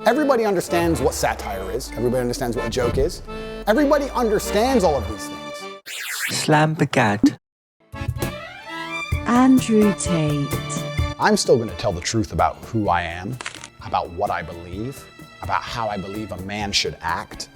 Everybody understands what satire is. Everybody understands what a joke is. Everybody understands all of these things. Slam bagad. Andrew Tate. I'm still going to tell the truth about who I am, about what I believe, about how I believe a man should act.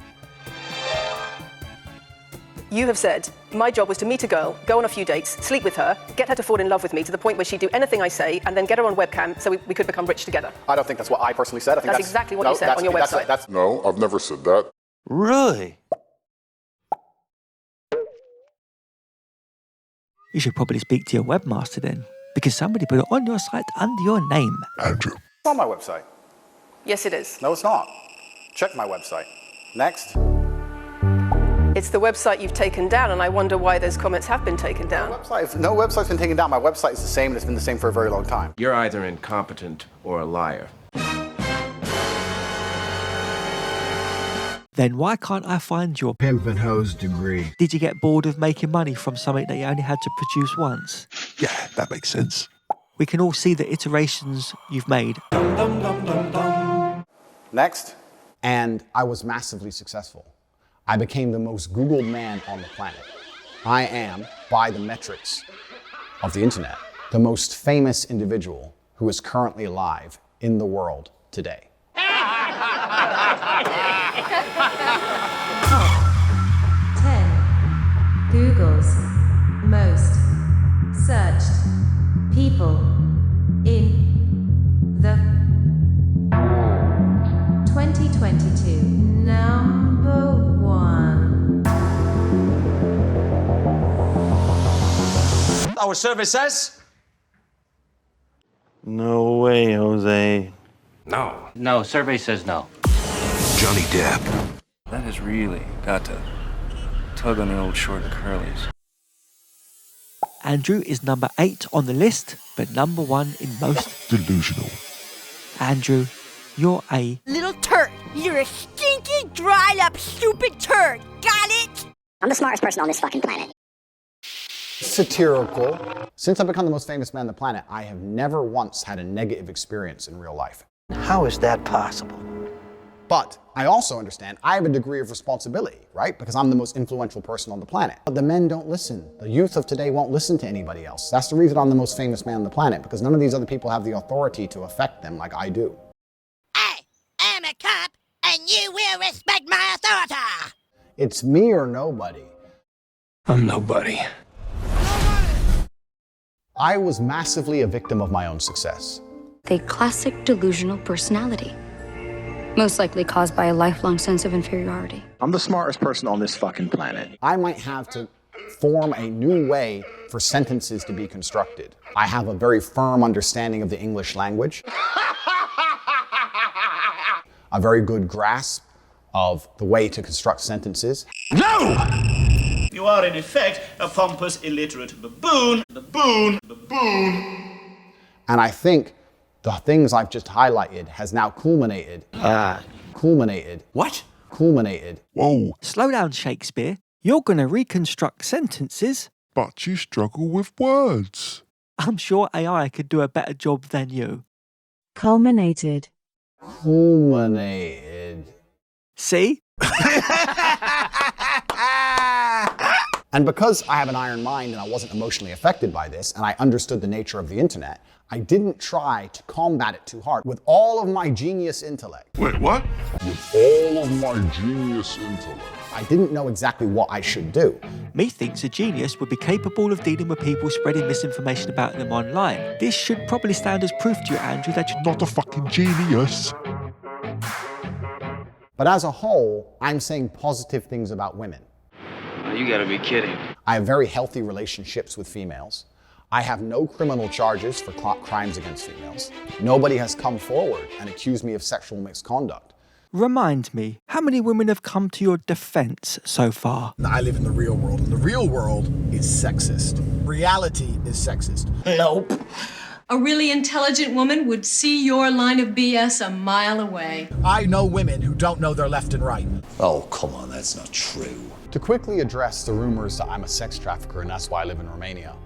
You have said, my job was to meet a girl, go on a few dates, sleep with her, get her to fall in love with me to the point where she'd do anything I say, and then get her on webcam so we could become rich together. I don't think that's what I personally said. I think that's exactly what you said on your website. No, I've never said that. Really? You should probably speak to your webmaster then, because somebody put it on your site under your name. Andrew. It's on my website. Yes, it is. No, it's not. Check my website. Next. It's the website you've taken down, and I wonder why those comments have been taken down. No website's been taken down. My website is the same, and it's been the same for a very long time. You're either incompetent or a liar. Then why can't I find your pimp and hose degree? Did you get bored of making money from something that you only had to produce once? Yeah, that makes sense. We can all see the iterations you've made. Next. And I was massively successful. I became the most Googled man on the planet. I am, by the metrics of the internet, the most famous individual who is currently alive in the world today. Top 10 Google's most searched people in the 2022 number 1. Our survey says? No way, Jose. No. No, survey says no. Johnny Depp. That has really got to tug on the old short and curlies. Andrew is number 8 on the list, but number 1 in most delusional. Andrew, you're a little turd. You're a stinky, dried up, stupid turd. Got it? I'm the smartest person on this fucking planet. Satirical. Since I've become the most famous man on the planet, I have never once had a negative experience in real life. How is that possible? But I also understand I have a degree of responsibility, right? Because I'm the most influential person on the planet. But the men don't listen. The youth of today won't listen to anybody else. That's the reason I'm the most famous man on the planet, because none of these other people have the authority to affect them like I do. I am a cop, and you will respect my authority. It's me or nobody. I'm nobody. I was massively a victim of my own success. A classic delusional personality. Most likely caused by a lifelong sense of inferiority. I'm the smartest person on this fucking planet. I might have to form a new way for sentences to be constructed. I have a very firm understanding of the English language. A very good grasp of the way to construct sentences. No! You are in effect a pompous, illiterate baboon. And I think the things I've just highlighted has now culminated. What? Culminated. Whoa. Slow down, Shakespeare. You're going to reconstruct sentences. But you struggle with words. I'm sure AI could do a better job than you. Culminated. See? And because I have an iron mind and I wasn't emotionally affected by this, and I understood the nature of the internet, I didn't try to combat it too hard with all of my genius intellect. Wait, what? With all of my genius intellect. I didn't know exactly what I should do. Methinks a genius would be capable of dealing with people spreading misinformation about them online. This should probably stand as proof to you, Andrew, that you're not a fucking genius. But as a whole, I'm saying positive things about women. You gotta be kidding. I have very healthy relationships with females. I have no criminal charges for crimes against females. Nobody has come forward and accused me of sexual misconduct. Remind me, how many women have come to your defense so far? I live in the real world, and the real world is sexist. Reality is sexist. Nope. A really intelligent woman would see your line of BS a mile away. I know women who don't know their left and right. Oh, come on, that's not true. To quickly address the rumors that I'm a sex trafficker and that's why I live in Romania.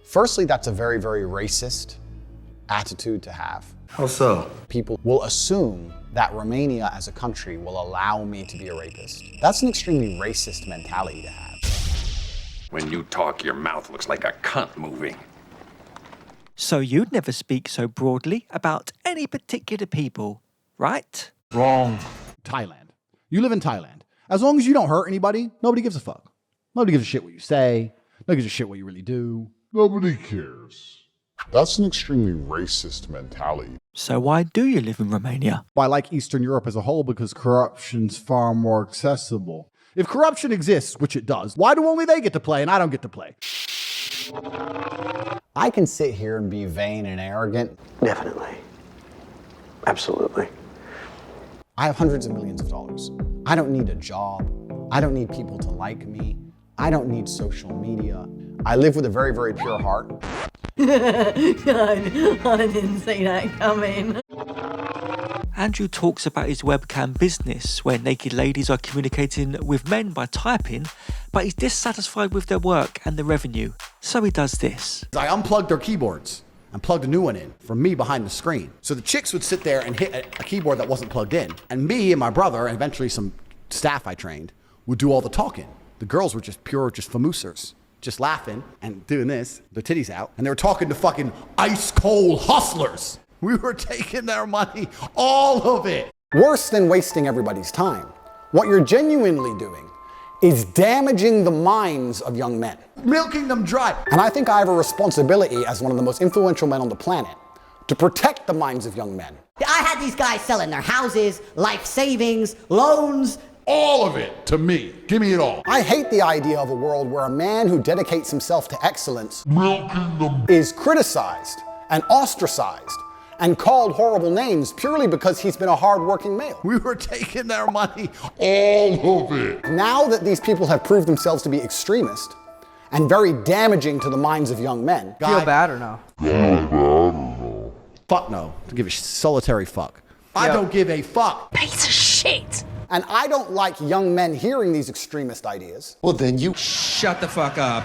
Firstly, that's a very, very racist attitude to have. How so? People will assume that Romania as a country will allow me to be a rapist. That's an extremely racist mentality to have. When you talk, your mouth looks like a cunt moving. So you'd never speak so broadly about any particular people, right? Wrong. Thailand. You live in Thailand. As long as you don't hurt anybody, nobody gives a fuck. Nobody gives a shit what you say. Nobody gives a shit what you really do. Nobody cares. That's an extremely racist mentality. So why do you live in Romania? I like Eastern Europe as a whole because corruption's far more accessible. If corruption exists, which it does, why do only they get to play and I don't get to play? I can sit here and be vain and arrogant. Definitely. Absolutely. I have hundreds of millions of dollars. I don't need a job. I don't need people to like me. I don't need social media. I live with a very, very pure heart. I didn't see that coming. Andrew talks about his webcam business, where naked ladies are communicating with men by typing, but he's dissatisfied with their work and the revenue, so he does this. I unplugged their keyboards and plugged a new one in from me behind the screen. So the chicks would sit there and hit a keyboard that wasn't plugged in. And me and my brother, and eventually some staff I trained, would do all the talking. The girls were just pure, just famoosers, just laughing and doing this, their titties out. And they were talking to fucking ice cold hustlers. We were taking their money, all of it. Worse than wasting everybody's time, what you're genuinely doing is damaging the minds of young men. Milking them dry. And I think I have a responsibility as one of the most influential men on the planet to protect the minds of young men. I had these guys selling their houses, life savings, loans. All of it to me. Give me it all. I hate the idea of a world where a man who dedicates himself to excellence Milking them. is criticized and ostracized and called horrible names purely because he's been a hard-working male. We were taking their money. All of it. Now that these people have proved themselves to be extremist and very damaging to the minds of young men. Feel bad or no? Fuck no. Don't give a solitary fuck. I don't give a fuck. Piece of shit. And I don't like young men hearing these extremist ideas. Well, then you shut the fuck up.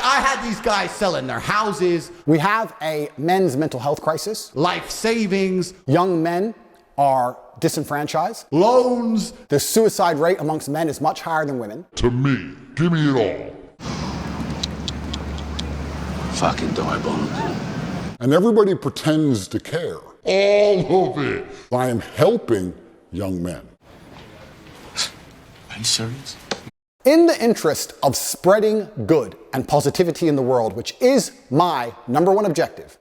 I had these guys selling their houses. We have a men's mental health crisis. Life savings. Young men are disenfranchised. Loans. The suicide rate amongst men is much higher than women. To me. Give me it all. Fucking diabolical. And everybody pretends to care. All of it. I am helping young men. Are you serious? In the interest of spreading good and positivity in the world, which is my #1 objective.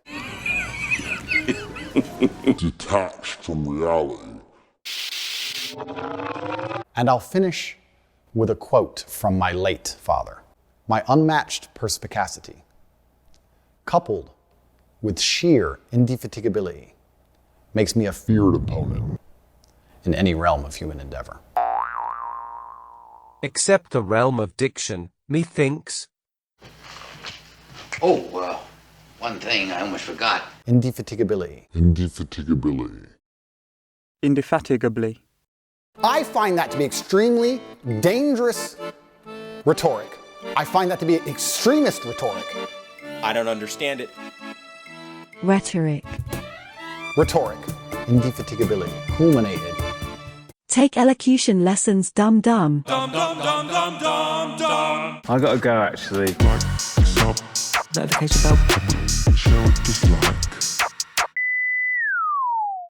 Detached from reality. And I'll finish with a quote from my late father. My unmatched perspicacity, coupled with sheer indefatigability, makes me a feared opponent in any realm of human endeavor. Except the realm of diction, methinks. Oh, one thing I almost forgot. Indefatigability. Indefatigability. Indefatigably. I find that to be extremely dangerous rhetoric. I find that to be extremist rhetoric. I don't understand it. Rhetoric. Rhetoric. Indefatigability. Culminated. Take elocution lessons, dum dum. Dum dum dum dum dum dum. I gotta go actually. Notification bell. Share what you like.